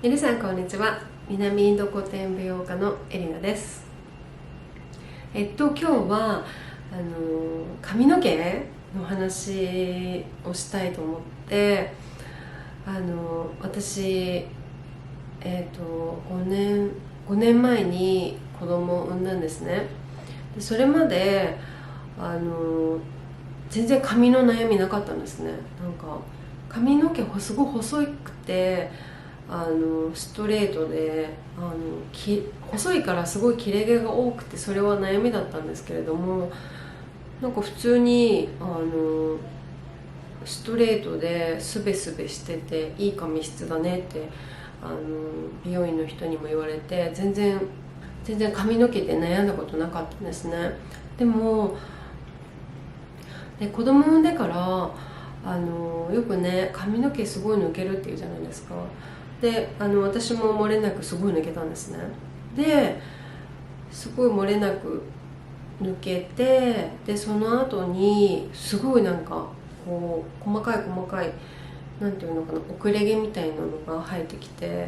皆さんこんにちは。南インド古典美容家のエリナです。今日は髪の毛の話をしたいと思って、私5年前に子供を産んだんですね。でそれまで全然髪の悩みなかったんですね。なんか髪の毛すごい細くてストレートで細いからすごい切れ毛が多くて、それは悩みだったんですけれども、なんか普通にストレートでスベスベしてていい髪質だねって美容院の人にも言われて、全然髪の毛で悩んだことなかったんですね。でも子供産んでからよくね、髪の毛すごい抜けるっていうじゃないですか。で私も漏れなくすごい抜けたんですね。ですごい漏れなく抜けて、でその後にすごいなんかこう細かいなんていうのかな、遅れ毛みたいなのが生えてきて、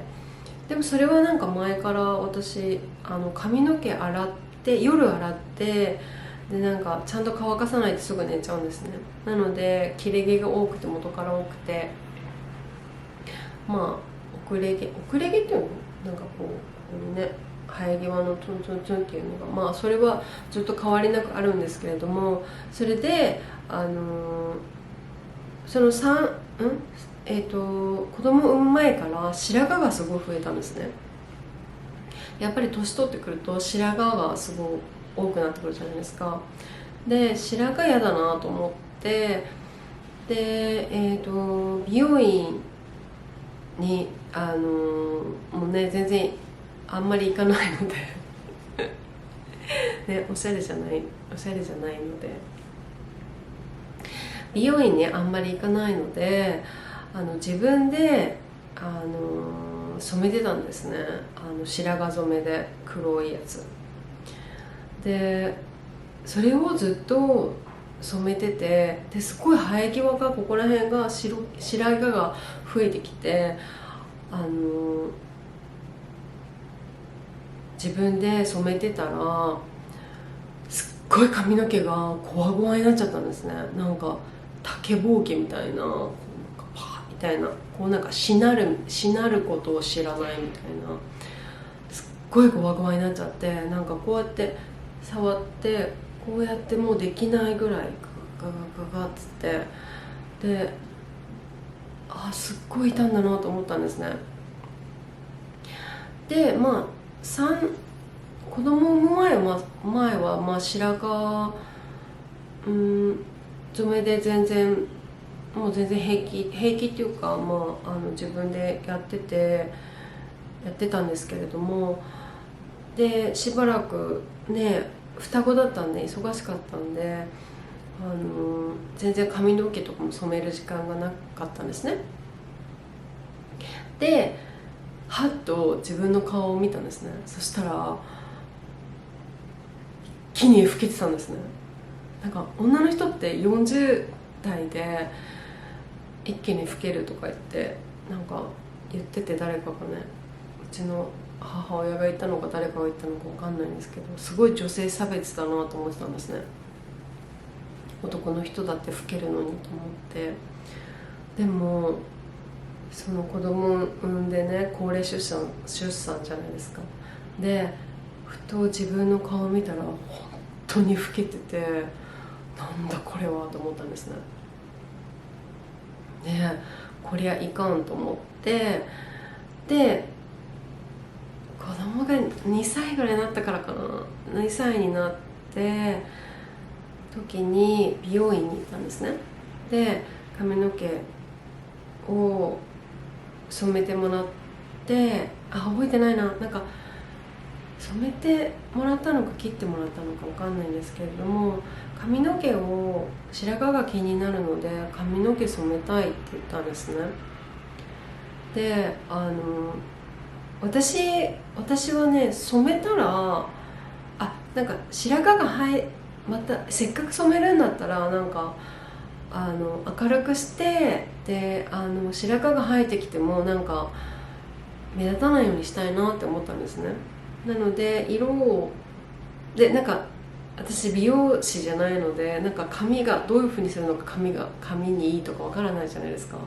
でもそれはなんか前から私髪の毛夜洗ってでなんかちゃんと乾かさないとすぐ寝ちゃうんですね。なので切れ毛が多くて、元から多くて、まあ遅れ毛っていうの、なんかこうね、生え際のトントントンっていうのが、まあそれはずっと変わりなくあるんですけれども、それでその子供を産む前から白髪がすごい増えたんですね。やっぱり年取ってくると白髪がすごい多くなってくるじゃないですか。で白髪嫌だなと思って、で美容院にもうね、全然あんまり行かないのでね、おしゃれじゃないので、美容院にあんまり行かないので自分で染めてたんですね。白髪染めで黒いやつで、それをずっと染めてて、ですごい生え際がここら辺が白髪が増えてきて、自分で染めてたらすっごい髪の毛がゴワゴワになっちゃったんですね。なんか竹ぼうきみたいな、こうなんかパーみたいな、こうなんかしなることを知らないみたいな、すっごいゴワゴワになっちゃって、なんかこうやって触ってこうやってもうできないぐらいガガガガガっつって、ですっごい痛んだなと思ったんですね。で子供を産む前は白髪染めで全然平気っていうか、自分でやってたんですけれども、でしばらくね、双子だったんで忙しかったんで全然髪の毛とかも染める時間がなかったんですね。ではっと自分の顔を見たんですね。そしたら一気に老けてたんですね。なんか女の人って40代で一気に老けるとかなんか言ってて、誰かがね、うちの母親が言ったのか誰かが言ったのか分かんないんですけど、すごい女性差別だなと思ってたんですね。男の人だって老けるのにと思って。でもその子供を産んでね、高齢出産じゃないですか。でふと自分の顔を見たら本当に老けてて、なんだこれはと思ったんですね。でこりゃいかんと思って、で子供が2歳ぐらいになったからかな、2歳になって時に美容院に行ったんですね。で髪の毛を染めてもらって、覚えてないな、なんか染めてもらったのか切ってもらったのか分かんないんですけれども、髪の毛を白髪が気になるので髪の毛染めたいって言ったんですね。で私はね、染めたらなんか白髪がまたせっかく染めるんだったらなんか明るくして、で白髪が生えてきてもなんか目立たないようにしたいなって思ったんですね。なので色をでなんか私美容師じゃないので、なんか髪がどういう風にするのか髪にいいとかわからないじゃないですか。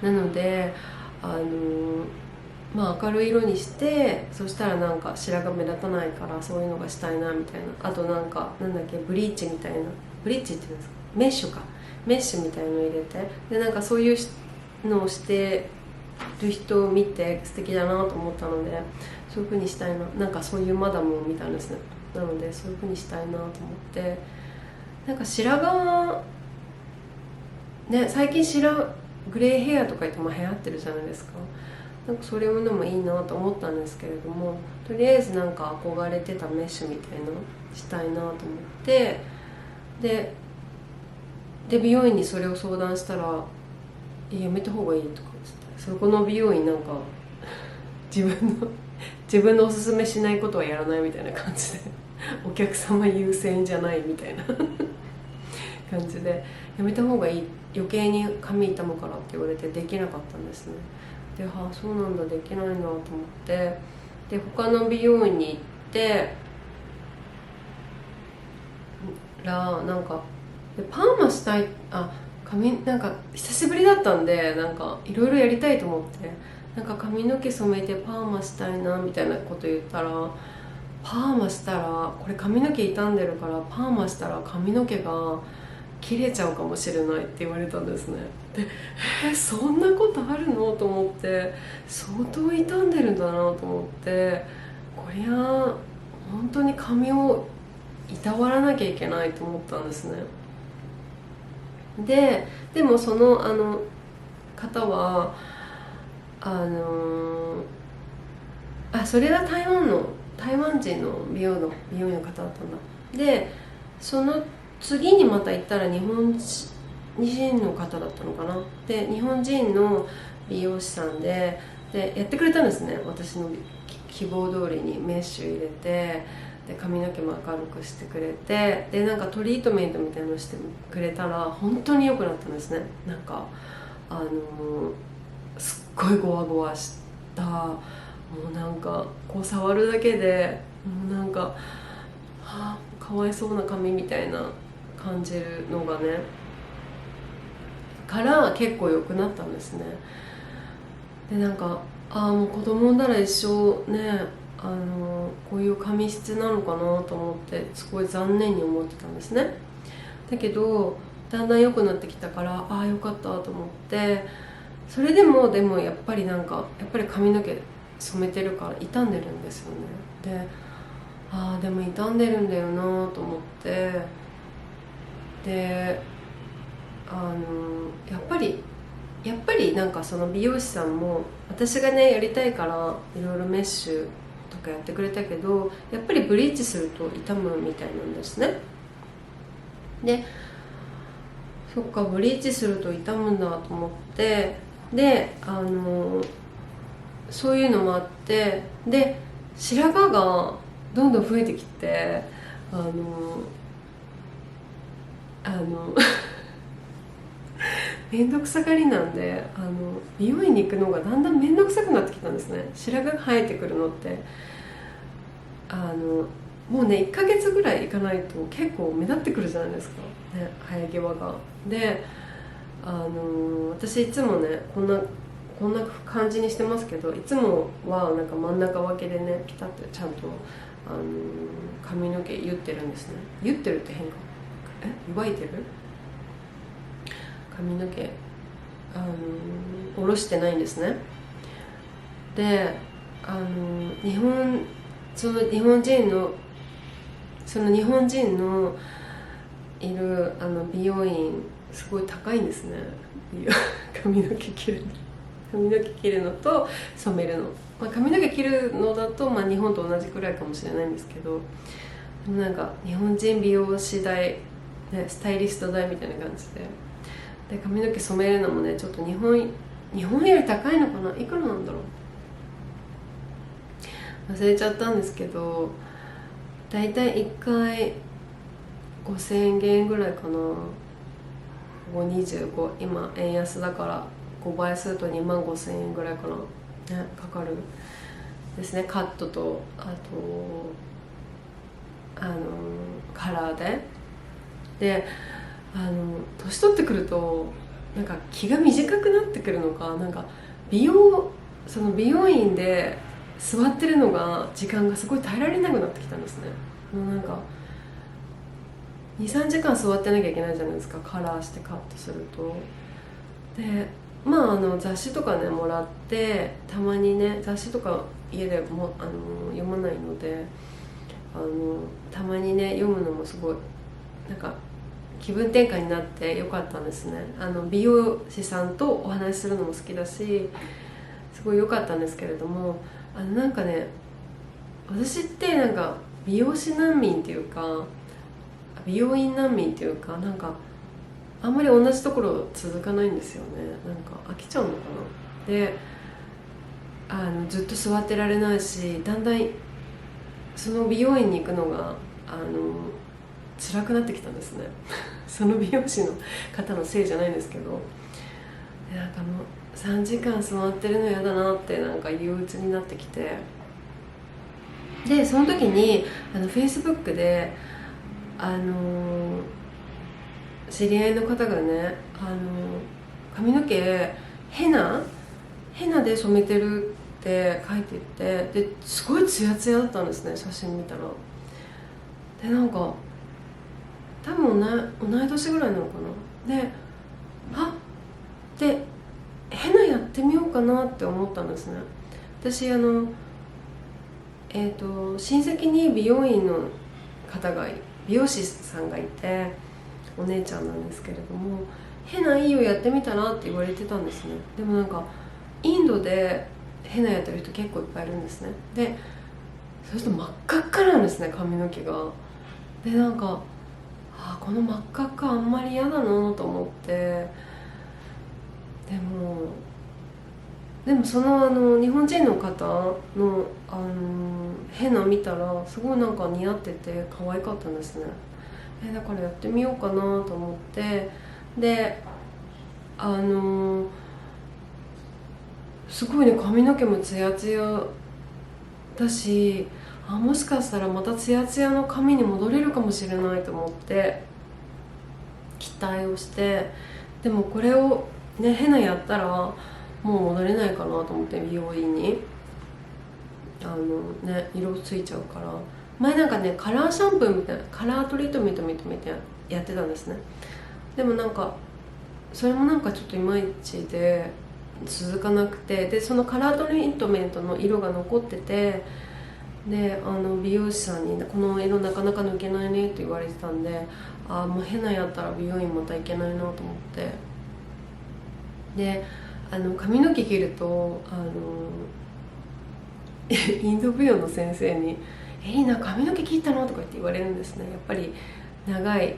なので明るい色にして、そしたらなんか白髪目立たないからそういうのがしたいなみたいな。あとなんかなんだっけ、ブリーチみたいな、ブリーチっていうんですか、メッシュみたいの入れて、でなんかそういうのをしてる人を見て素敵だなと思ったので、そういう風にしたいな、なんかそういうマダムを見たんですね。なのでそういう風にしたいなと思って、なんか白髪ね、最近グレーヘアとか言っても流行ってるじゃないですか。なんかそれもでもいいなと思ったんですけれども、とりあえずなんか憧れてたメッシュみたいなのしたいなと思って、で美容院にそれを相談したら「やめた方がいい」とか言って、そこの美容院なんか自分のおすすめしないことはやらないみたいな感じでお客様優先じゃないみたいな感じで、やめた方がいい、余計に髪傷むからって言われてできなかったんですね。で、そうなんだ、できないなと思って、で他の美容院に行ってなんかパーマしたい、髪なんか久しぶりだったんで、なんかいろいろやりたいと思って、なんか髪の毛染めてパーマしたいなみたいなこと言ったら、パーマしたらこれ髪の毛傷んでるからパーマしたら髪の毛が切れちゃうかもしれないって言われたんですね。で、そんなことあるのと思って、相当傷んでるんだなと思って、こりゃ本当に髪をいたわらなきゃいけないと思ったんですね。でもその方はそれは台湾人の美容院の方だったんだ。でその次にまた行ったら日本人の方だったのかな。で日本人の美容師さんでやってくれたんですね。私の希望通りにメッシュ入れて、で髪の毛も明るくしてくれて、でなんかトリートメントみたいなのしてくれたら本当に良くなったんですね。なんかすっごいゴワゴワした、もうなんかこう触るだけでもうなんか、かわいそうな髪みたいな感じるのがねから結構良くなったんですね。でなんかもう子供産んだら一生ねこういう髪質なのかなと思ってすごい残念に思ってたんですね。だけどだんだん良くなってきたから、よかったと思って、それでもやっぱり髪の毛染めてるから傷んでるんですよね。でも傷んでるんだよなと思って、でやっぱりなんかその美容師さんも私がねやりたいからいろいろメッシュとかやってくれたけど、やっぱりブリーチすると傷むみたいなんですね。でそっか、ブリーチすると傷むんだと思って、でそういうのもあって、で白髪がどんどん増えてきて面倒くさがりなんで美容院に行くのがだんだん面倒くさくなってきたんですね。白髪が生えてくるのってもうね1ヶ月ぐらい行かないと結構目立ってくるじゃないですか、ね、生え際が。で私いつもねこんな感じにしてますけど、いつもはなんか真ん中分けでねピタッとちゃんと髪の毛結ってるんですね。結ってるって変か、湯がいてる髪の毛下ろしてないんですね。でその日本人のいる美容院すごい高いんですね。髪の毛切るのと染めるの、髪の毛切るのだと、日本と同じくらいかもしれないんですけど、なんか日本人美容師代、ね、スタイリスト代みたいな感じで髪の毛染めるのもねちょっと日本より高いのかな、いくらなんだろう忘れちゃったんですけど、だいたい1回5000円ぐらいかな。25、今円安だから5倍すると2万5000円ぐらいかな。ね、かかるですね。カットとあとカラーで年取ってくるとなんか気が短くなってくるのか、なんかその美容院で座ってるのが時間がすごい耐えられなくなってきたんですね。もうなんか23時間座ってなきゃいけないじゃないですか、カラーしてカットすると。で雑誌とかねもらって、たまにね雑誌とか家でも読まないのでたまにね読むのもすごいなんか気分転換になってよかったんですね。美容師さんとお話しするのも好きだし、すごい良かったんですけれども、なんかね、私ってなんか美容師難民っていうか美容院難民っていうか、なんかあんまり同じところ続かないんですよね。なんか飽きちゃうのかな。でずっと座ってられないし、だんだんその美容院に行くのが辛くなってきたんですねその美容師の方のせいじゃないんですけど、なんかもう3時間座ってるの嫌だなってなんか憂鬱になってきて、でその時にFacebook で知り合いの方がね髪の毛ヘナで染めてるって書いてて、ですごいツヤツヤだったんですね、写真見たら。でなんか多分同い年ぐらいなのかな。でヘナやってみようかなって思ったんですね。私親戚に美容院の美容師さんがいて、お姉ちゃんなんですけれども、ヘナいいよやってみたらって言われてたんですね。でもなんかインドでヘナやってる人結構いっぱいいるんですね。でそうすると真っ赤っかなんですね、髪の毛が。でなんかこの真っ赤っかあんまり嫌だなと思って、でもその日本人の方のヘナ見たらすごいなんか似合ってて可愛かったんですね。だからやってみようかなと思って、ですごいね、髪の毛もツヤツヤだし、もしかしたらまたツヤツヤの髪に戻れるかもしれないと思って期待をして、でもこれをねヘナやったらもう戻れないかなと思って、美容院に色ついちゃうから、前なんかねカラーシャンプーみたいなカラートリートメントみたいなやってたんですね。でもなんかそれもなんかちょっといまいちで続かなくて、でそのカラートリートメントの色が残ってて、で美容師さんにこの色なかなか抜けないねって言われてたんで、もうヘナやったら美容院また行けないなと思って、で髪の毛切るとインド舞踊の先生に「いいな、髪の毛切ったの?」とか言って言われるんですね。やっぱり長い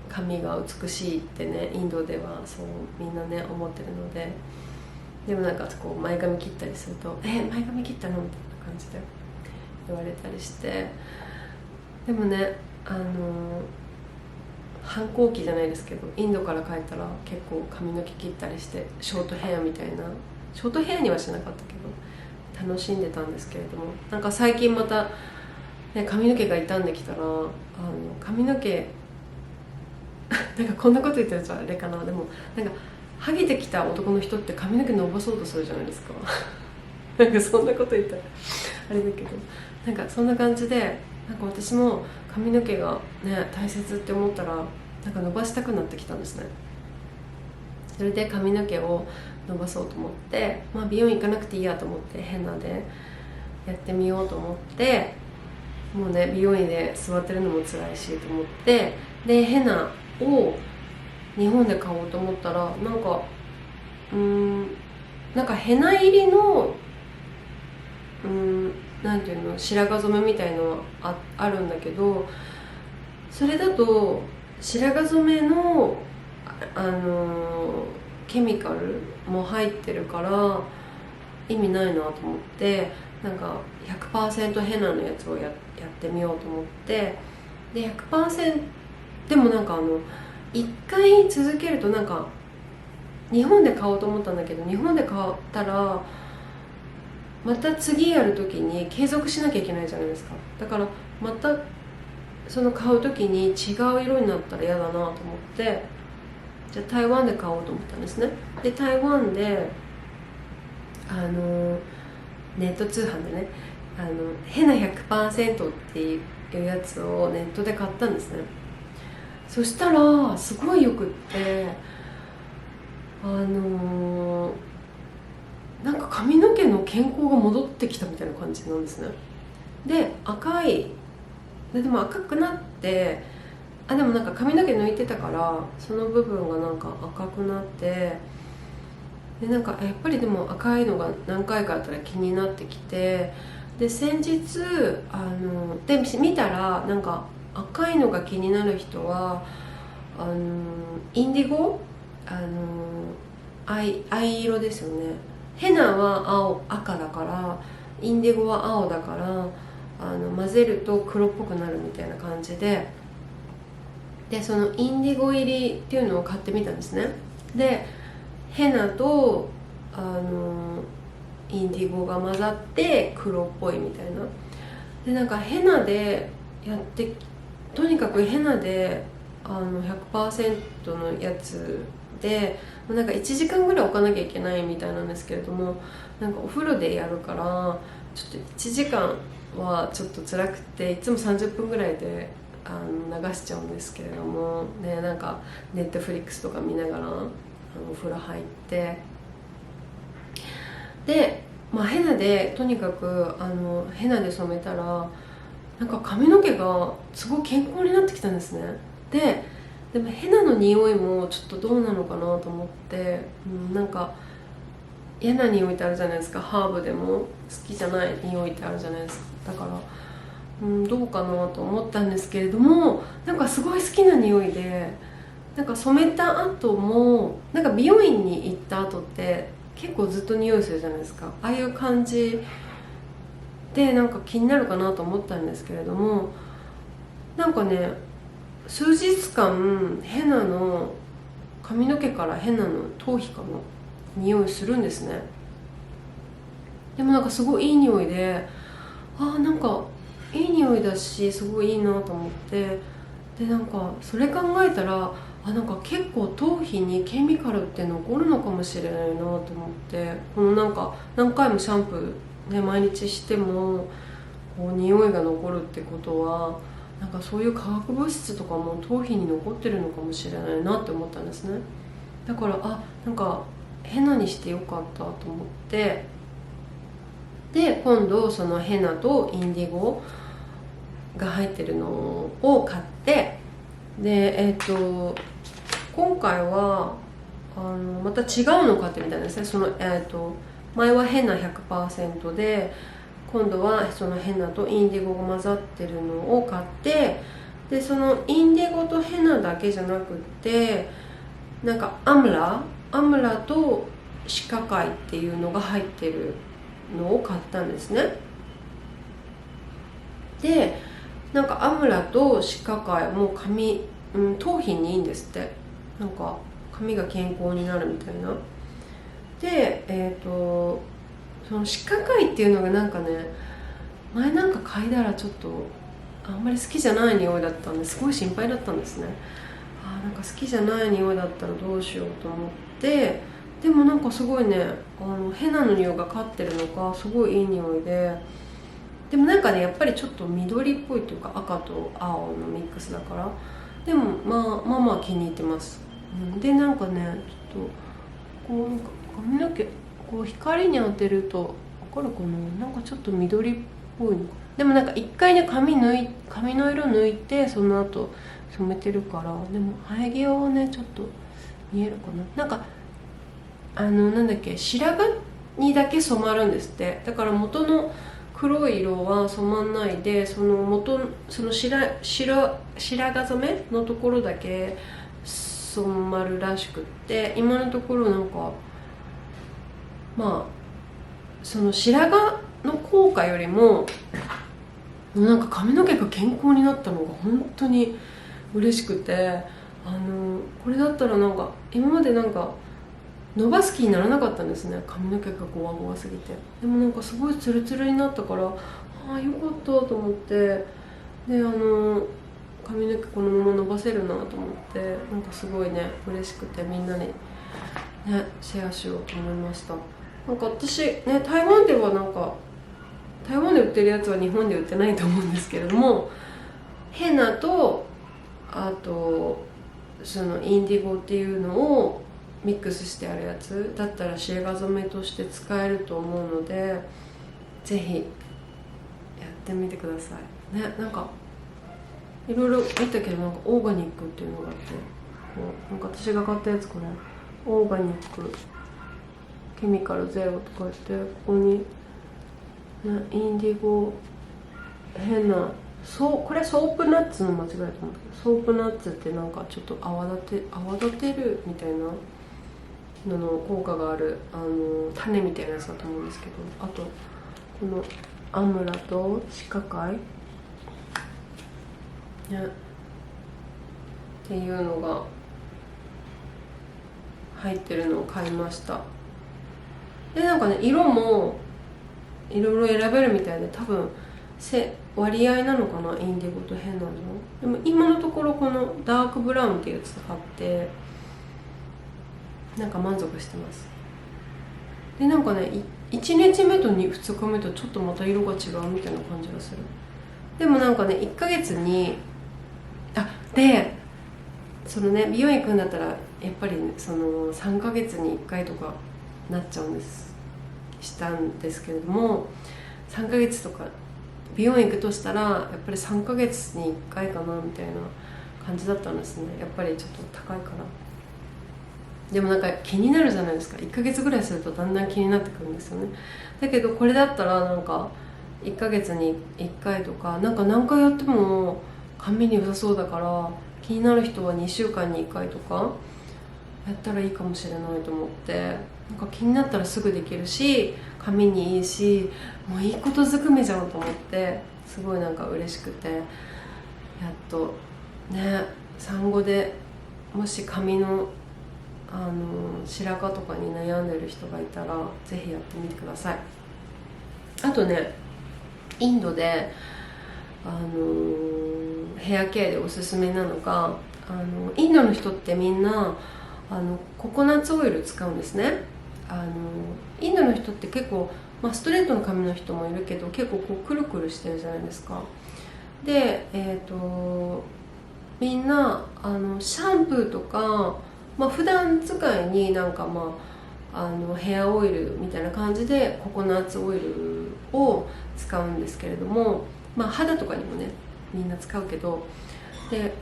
髪が美しいってね、インドではそうみんなね思ってるので、でもなんかこう前髪切ったりすると「前髪切ったの?」みたいな感じで言われたりして、でもね反抗期じゃないですけど、インドから帰ったら結構髪の毛切ったりしてショートヘアみたいな、ショートヘアにはしなかったけど楽しんでたんですけれども、なんか最近また、ね、髪の毛が傷んできたら髪の毛なんかこんなこと言ったらあれかな、でもなんかハゲてきた男の人って髪の毛伸ばそうとするじゃないですかなんかそんなこと言ったらあれだけど、なんかそんな感じで、なんか私も髪の毛がね大切って思ったらなんか伸ばしたくなってきたんですね。それで髪の毛を伸ばそうと思って、美容院行かなくていいやと思ってヘナでやってみようと思って、もうね美容院で座ってるのも辛いしと思って、でヘナを日本で買おうと思ったら、なんかヘナ入りのなんていうの、白髪染めみたいのあるんだけど、それだと白髪染めのケミカルも入ってるから意味ないなと思って、なんか 100% ヘナのやつをやってみようと思って、で 100% でもなんか1回続けると、なんか日本で買おうと思ったんだけど、日本で買ったらまた次やる時に継続しなきゃいけないじゃないですか。だからまたその買う時に違う色になったら嫌だなと思って、じゃあ台湾で買おうと思ったんですね。で台湾でネット通販でね、ヘナ 100% っていうやつをネットで買ったんですね。そしたらすごいよくって、なんか髪の毛の健康が戻ってきたみたいな感じなんですね。ででも赤くなって、でもなんか髪の毛抜いてたからその部分がなんか赤くなって、でなんかやっぱりでも赤いのが何回かあったら気になってきて、で先日で見たらなんか赤いのが気になる人はインディゴ、藍色ですよね。ヘナは赤だから、インディゴは青だから、混ぜると黒っぽくなるみたいな感じで、そのインディゴ入りっていうのを買ってみたんですね。でヘナとインディゴが混ざって黒っぽいみたいな。でなんかヘナでやって、とにかくヘナで100% のやつでなんか1時間ぐらい置かなきゃいけないみたいなんですけれども、なんかお風呂でやるからちょっと1時間はちょっと辛くて、いつも30分ぐらいで流しちゃうんですけれどもね。なんかネットフリックスとか見ながらお風呂入って、で、ヘナでとにかくヘナで染めたらなんか髪の毛がすごい健康になってきたんですね。でもヘナの匂いもちょっとどうなのかなと思って、なんか嫌な匂いってあるじゃないですか。ハーブでも好きじゃない匂いってあるじゃないですか。だからどうかなと思ったんですけれども、なんかすごい好きな匂いで、なんか染めた後もなんか美容院に行った後って結構ずっと匂いするじゃないですか。ああいう感じでなんか気になるかなと思ったんですけれども、なんかね数日間ヘナの髪の毛からヘナの頭皮からの匂いするんですね。でもなんかすごいいい匂いで、なんかいい匂いだしすごいいいなと思って、でなんかそれ考えたらなんか結構頭皮にケミカルって残るのかもしれないなと思って、このなんか何回もシャンプーね毎日してもこう匂いが残るってことは、なんかそういう化学物質とかも頭皮に残ってるのかもしれないなって思ったんですね。だからなんかヘナにしてよかったと思って、で今度そのヘナとインディゴが入ってるのを買って、で今回はまた違うのを買ってみたんですね。前はヘナ 100% で、今度はそのヘナとインディゴが混ざってるのを買って、でそのインディゴとヘナだけじゃなくって、なんかアムラとシカカイっていうのが入ってるのを買ったんですね。でなんかアムラとシカカイも頭皮にいいんですって。なんか髪が健康になるみたいな。でそのシカカイっていうのがなんかね、前なんか嗅いだらちょっとあんまり好きじゃない匂いだったんですごい心配だったんですね。なんか好きじゃない匂いだったらどうしようと思って、でもなんかすごいねヘナの匂いが勝ってるのかすごいいい匂いで、でもなんかねやっぱりちょっと緑っぽいというか赤と青のミックスだから、でもまあ気に入ってます。でなんかねちょっとこうなんか髪の毛こう光に当てると分かるかな、なんかちょっと緑っぽいのか。でもなんか一回ね髪の色抜いてその後染めてるから、でも生え際はねちょっと見えるかな。なんかなんだっけ、白髪にだけ染まるんですって。だから元の黒い色は染まんないで、その白髪染めのところだけ染まるらしくって、今のところなんかその白髪の効果よりもなんか髪の毛が健康になったのが本当に嬉しくて、これだったらなんか今までなんか伸ばす気にならなかったんですね、髪の毛がゴワゴワすぎて。でもなんかすごいツルツルになったから、ああよかったと思って、で髪の毛このまま伸ばせるなと思って、なんかすごいね嬉しくて、みんなにねシェアしようと思いました。なんか私ね、台湾ではなんか台湾で売ってるやつは日本で売ってないと思うんですけれども、ヘナとあとそのインディゴっていうのをミックスしてあるやつだったらシェーガ染めとして使えると思うので、ぜひやってみてくださいね。なんかいろいろ見たけど、なんかオーガニックっていうのがあって、なんか私が買ったやつ、これオーガニックケミカルゼロとか言って、ここに、ね、インディゴ変なこれソープナッツの間違いと思ったけど、ソープナッツってなんかちょっと泡立てるみたいなのの効果がある種みたいなやつだと思うんですけど、あとこのアムラとシカカイ、ね、っていうのが入ってるのを買いました。でなんかね、色もいろいろ選べるみたいで、多分割合なのかな、インディゴとヘナの。でも今のところこのダークブラウンっていうやつ買って、なんか満足してます。でなんかね、1日目と2日目とちょっとまた色が違うみたいな感じがする。でもなんかね、1ヶ月にでそのね、美容院行くんだったらやっぱり、ね、その3ヶ月に1回とかなっちゃうんですしたんですけれども、3ヶ月とか美容院行くとしたらやっぱり3ヶ月に1回かなみたいな感じだったんですね。やっぱりちょっと高いから。でもなんか気になるじゃないですか、1ヶ月ぐらいするとだんだん気になってくるんですよね。だけどこれだったらなんか1ヶ月に1回とか、なんか何回やっても髪に良さそうだから、気になる人は2週間に1回とかやったらいいかもしれないと思って、なんか気になったらすぐできるし、髪にいいし、もういいことずくめじゃんと思って、すごいなんか嬉しくて、やっとね、産後でもし髪の白髪とかに悩んでる人がいたらぜひやってみてください。あとね、インドでヘアケアでおすすめなのが、インドの人ってみんなココナッツオイル使うんですね。インドの人って結構、ストレートの髪の人もいるけど、結構こうくるくるしてるじゃないですか。でみんなシャンプーとか、普段使いになんかヘアオイルみたいな感じでココナッツオイルを使うんですけれども、肌とかにもねみんな使うけど、で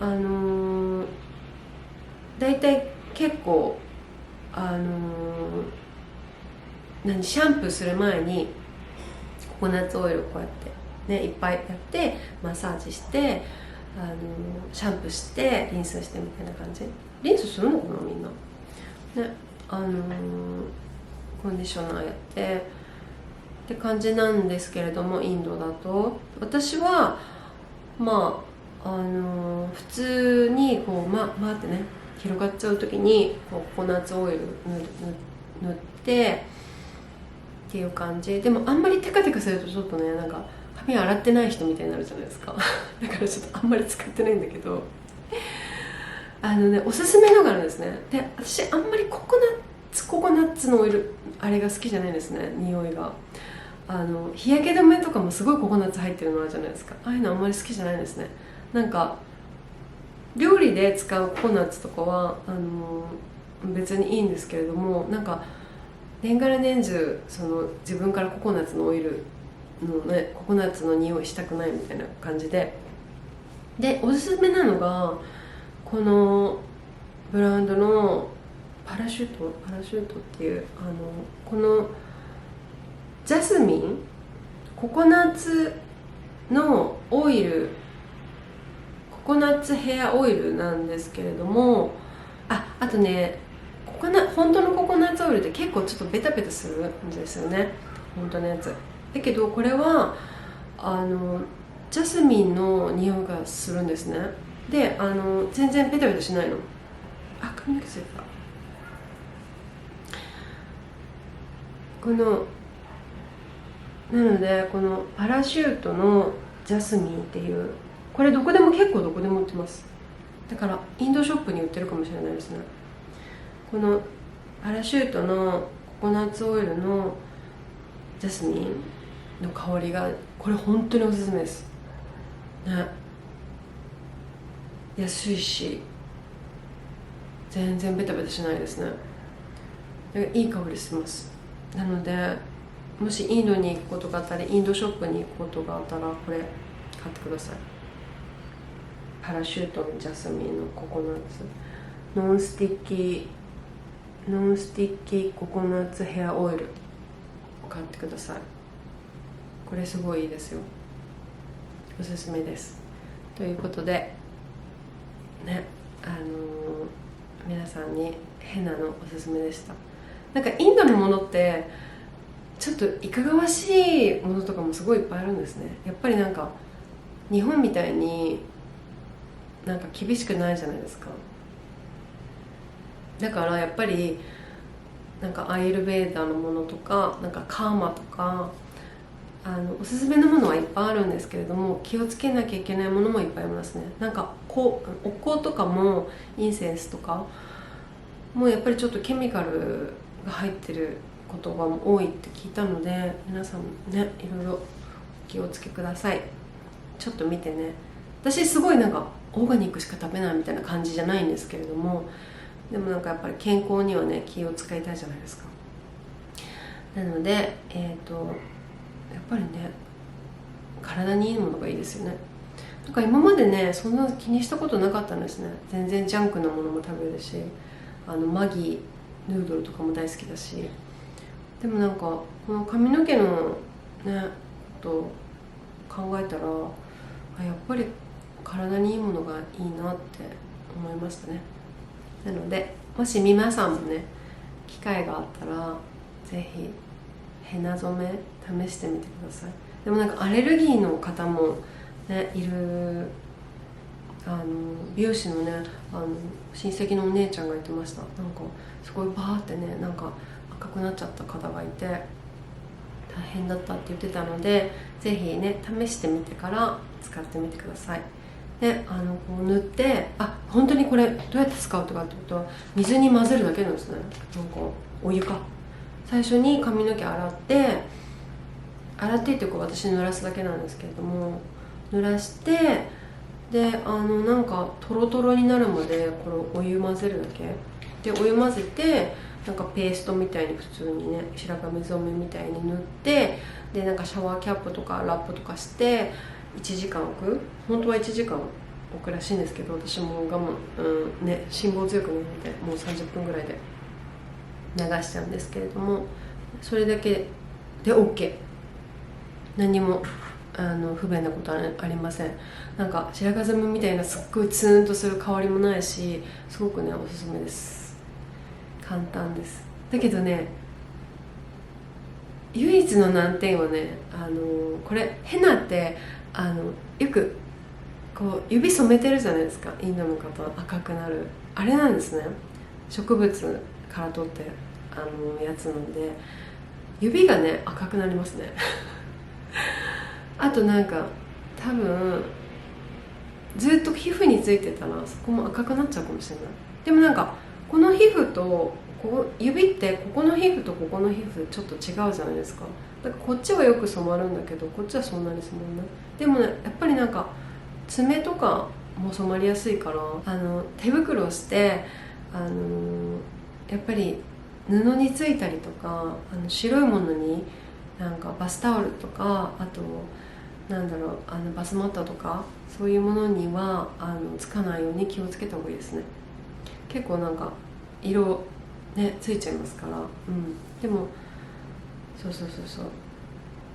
大体結構シャンプーする前にココナッツオイルをこうやってねいっぱいやってマッサージして、シャンプーしてリンスしてみたいな感じ。リンスするのかなみんなね、コンディショナーやってって感じなんですけれども、インドだと私は普通にこうってね広がっちゃう時にこうココナッツオイル塗ってっていう感じ。でもあんまりテカテカするとちょっとね、なんか髪洗ってない人みたいになるじゃないですかだからちょっとあんまり使ってないんだけど、おすすめのがあるんですね。で私あんまりココナッツのオイルあれが好きじゃないですね、匂いが。日焼け止めとかもすごいココナッツ入ってるのあるじゃないですか。ああいうのあんまり好きじゃないですね。なんか料理で使うココナッツとかは別にいいんですけれども、なんか年がら年中自分からココナッツのオイルのね、ココナッツの匂いしたくないみたいな感じで、おすすめなのがこのブランドのパラシュートっていうこのジャスミンココナッツのオイル、ココナッツヘアオイルなんですけれども、あとね、本当のココナッツオイルって結構ちょっとベタベタするんですよね、本当のやつだけど、これはジャスミンの匂いがするんですね。で全然ベタベタしないの。髪の毛ついた。なのでこのパラシュートのジャスミンっていう、これ結構どこでも売ってます。だからインドショップに売ってるかもしれないですね。このパラシュートのココナッツオイルのジャスミンの香りが、これ本当におすすめですね。安いし全然ベタベタしないですね。いい香りします。なのでもしインドに行くことがあったり、インドショップに行くことがあったらこれ買ってください。パラシュートのジャスミンのココナッツノンスティッキココナッツヘアオイルを買ってください。これすごいいいですよ。おすすめです。ということでね、皆さんにヘナのおすすめでした。なんかインドのものってちょっといかがわしいものとかもすごいいっぱいあるんですね。やっぱりなんか日本みたいになんか厳しくないじゃないですか。だからやっぱりなんかアイルベーダのものとか、なんかカーマとかおすすめのものはいっぱいあるんですけれども、気をつけなきゃいけないものもいっぱいありますね。なんかお香とかもインセンスとかもうやっぱりちょっとケミカルが入ってることが多いって聞いたので、皆さんもねいろいろお気をつけください。ちょっと見てね。私すごいなんかオーガニックしか食べないみたいな感じじゃないんですけれども、でもなんかやっぱり健康にはね気を使いたいじゃないですか。なのでやっぱりね体にいいものがいいですよね。なんか今までねそんな気にしたことなかったんですね。全然ジャンクなものも食べるし、マギヌードルとかも大好きだし、でもなんかこの髪の毛のねこと考えたらやっぱり体にいいものがいいなって思いましたね。なのでもし皆さんもね機会があったらぜひヘナ染め試してみてください。でもなんかアレルギーの方もねいる、美容師のね親戚のお姉ちゃんが言ってました。なんかすごいバーってねなんか赤くなっちゃった方がいて大変だったって言ってたので、ぜひね試してみてから使ってみてください。でこう塗って、本当にこれどうやって使うとかっていうと、水に混ぜるだけなんですね。なんかお湯か、最初に髪の毛洗ってっていうか私濡らすだけなんですけれども、濡らしてでなんかトロトロになるまでこれお湯混ぜるだけで、お湯混ぜてなんかペーストみたいに普通にね白髪染めみたいに塗って、でなんかシャワーキャップとかラップとかして1時間置く。本当は1時間置くらしいんですけど、私も我慢、ね辛抱強く寝てもう30分ぐらいで流しちゃうんですけれども、それだけで OK。 何も不便なことはありません。なんか白髪染めみたいなすっごいツーンとする香りもないし、すごくねおすすめです。簡単です。だけどね唯一の難点はねこれヘナってよくこう指染めてるじゃないですか、インドの方は赤くなるあれなんですね。植物から取ってやつなんで指がね赤くなりますねあとなんか多分ずっと皮膚についてたらそこも赤くなっちゃうかもしれない。でもなんかこの皮膚と指ってここの皮膚とここの皮膚ちょっと違うじゃないですか。だからこっちはよく染まるんだけどこっちはそんなに染まらない。でもねやっぱりなんか爪とかも染まりやすいから手袋をしてやっぱり布についたりとか白いものになんかバスタオルとか、あとなんだろうバスマットとかそういうものにはつかないように気をつけた方がいいですね。結構なんか色ねついちゃいますから、でもそう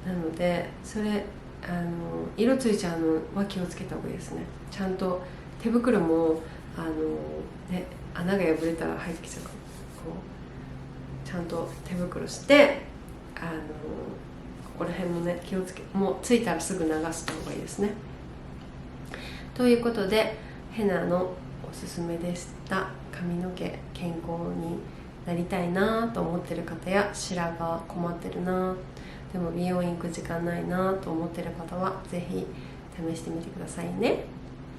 なのでそれ色ついちゃうのは気をつけた方がいいですね。ちゃんと手袋もね穴が破れたら入ってきちゃうから、こうちゃんと手袋してここら辺もね気をつけ、もうついたらすぐ流した方がいいですね。ということでヘナのおすすめでした。髪の毛健康になりたいなと思ってる方や白髪困ってるなでも美容院行く時間ないなと思ってる方はぜひ試してみてくださいね。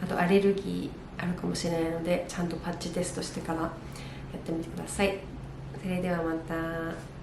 あとアレルギーあるかもしれないのでちゃんとパッチテストしてからやってみてください。それではまた。